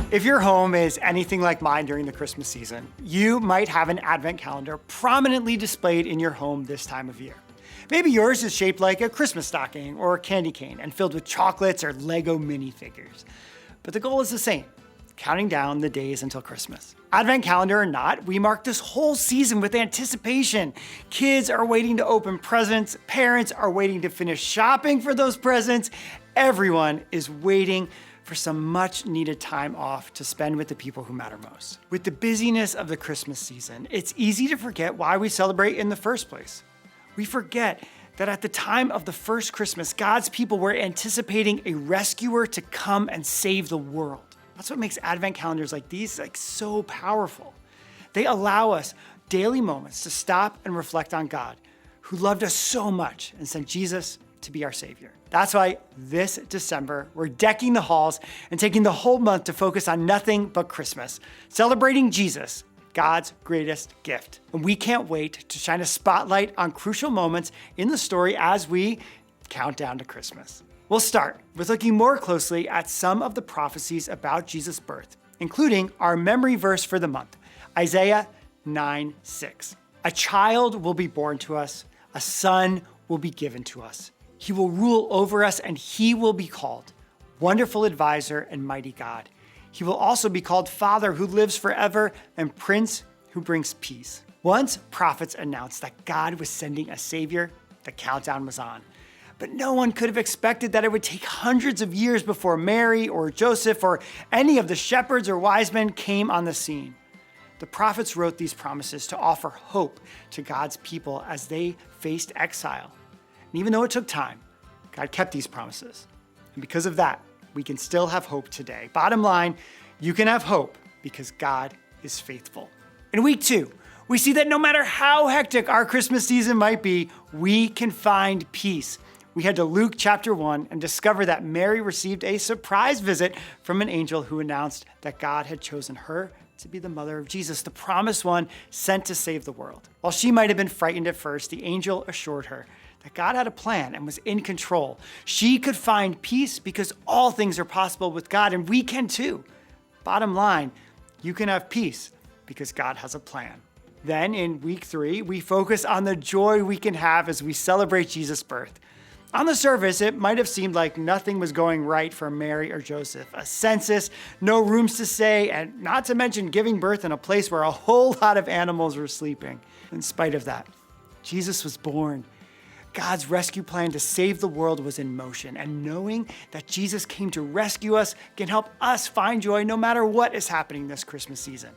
If your home is anything like mine during the Christmas season, you might have an advent calendar prominently displayed in your home this time of year. Maybe yours is shaped like a Christmas stocking or a candy cane and filled with chocolates or Lego minifigures. But the goal is the same, counting down the days until Christmas. Advent calendar or not, we mark this whole season with anticipation. Kids are waiting to open presents, parents are waiting to finish shopping for those presents. Everyone is waiting for some much needed time off to spend with the people who matter most. With the busyness of the Christmas season, it's easy to forget why we celebrate in the first place. We forget that at the time of the first Christmas, God's people were anticipating a rescuer to come and save the world. That's what makes Advent calendars like these so powerful. They allow us daily moments to stop and reflect on God, who loved us so much and sent Jesus to be our Savior. That's why this December, we're decking the halls and taking the whole month to focus on nothing but Christmas, celebrating Jesus, God's greatest gift. And we can't wait to shine a spotlight on crucial moments in the story as we count down to Christmas. We'll start with looking more closely at some of the prophecies about Jesus' birth, including our memory verse for the month, Isaiah 9:6. A child will be born to us, a son will be given to us. He will rule over us, and he will be called Wonderful Advisor and Mighty God. He will also be called Father who lives forever and Prince who brings peace. Once prophets announced that God was sending a Savior, the countdown was on. But no one could have expected that it would take hundreds of years before Mary or Joseph or any of the shepherds or wise men came on the scene. The prophets wrote these promises to offer hope to God's people as they faced exile. And even though it took time, God kept these promises. And because of that, we can still have hope today. Bottom line, you can have hope because God is faithful. In week 2, we see that no matter how hectic our Christmas season might be, we can find peace. We head to Luke chapter 1 and discover that Mary received a surprise visit from an angel who announced that God had chosen her to be the mother of Jesus, the promised one sent to save the world. While she might have been frightened at first, the angel assured her that God had a plan and was in control. She could find peace because all things are possible with God, and we can too. Bottom line, you can have peace because God has a plan. Then in week 3, we focus on the joy we can have as we celebrate Jesus' birth. On the surface, it might have seemed like nothing was going right for Mary or Joseph. A census, no rooms to stay, and not to mention giving birth in a place where a whole lot of animals were sleeping. In spite of that, Jesus was born. God's rescue plan to save the world was in motion, and knowing that Jesus came to rescue us can help us find joy no matter what is happening this Christmas season.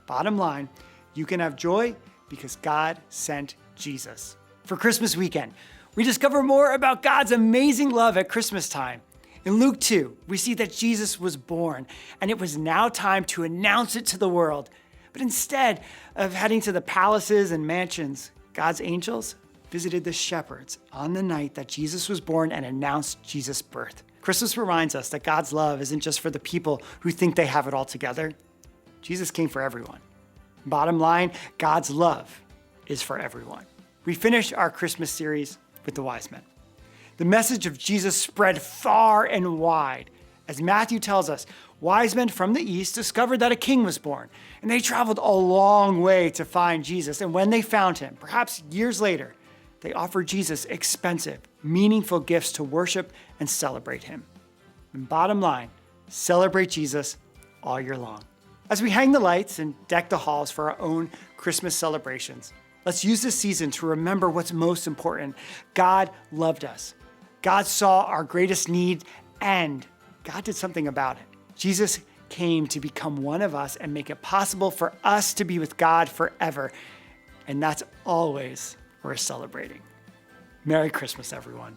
Bottom line, you can have joy because God sent Jesus. For Christmas weekend, we discover more about God's amazing love at Christmas time. In Luke 2, we see that Jesus was born, and it was now time to announce it to the world. But instead of heading to the palaces and mansions, God's angels visited the shepherds on the night that Jesus was born and announced Jesus' birth. Christmas reminds us that God's love isn't just for the people who think they have it all together. Jesus came for everyone. Bottom line, God's love is for everyone. We finish our Christmas series with the wise men. The message of Jesus spread far and wide. As Matthew tells us, wise men from the east discovered that a king was born, and they traveled a long way to find Jesus. And when they found him, perhaps years later, they offered Jesus expensive, meaningful gifts to worship and celebrate him. And bottom line, celebrate Jesus all year long. As we hang the lights and deck the halls for our own Christmas celebrations, let's use this season to remember what's most important. God loved us. God saw our greatest need, and God did something about it. Jesus came to become one of us and make it possible for us to be with God forever. And that's always worth celebrating. Merry Christmas, everyone.